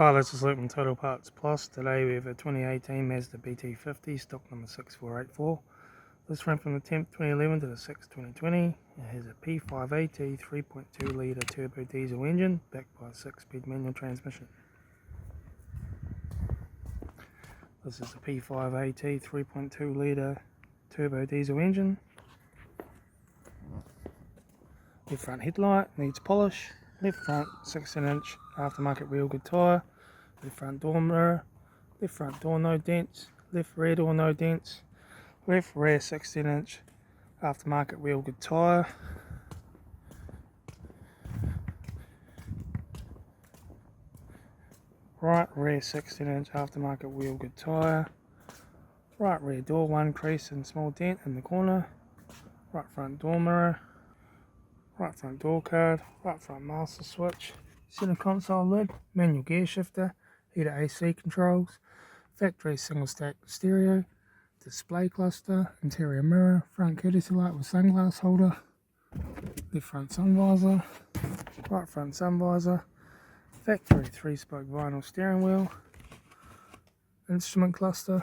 Hi, this is Luke from Total Parts Plus. Today we have a 2018 Mazda BT50, stock number 6484. This ran from the 10th 2011 to the 6th 2020. It has a P580 3.2 litre turbo diesel engine backed by a 6-speed manual transmission. This is the P580 3.2 litre turbo diesel engine. Left front headlight needs polish. Left front 16-inch aftermarket wheel good tyre. Left front door mirror. Left front door no dents. Left rear door no dents. Left rear 16-inch aftermarket wheel good tyre. Right rear 16-inch aftermarket wheel good tyre. Right rear door 1 crease and small dent in the corner. Right front door mirror. Right front door card, right front master switch, center console lid, manual gear shifter, heater AC controls, factory single stack stereo, display cluster, interior mirror, front courtesy light with sunglass holder, left front sun visor, right front sun visor, factory 3-spoke vinyl steering wheel, instrument cluster,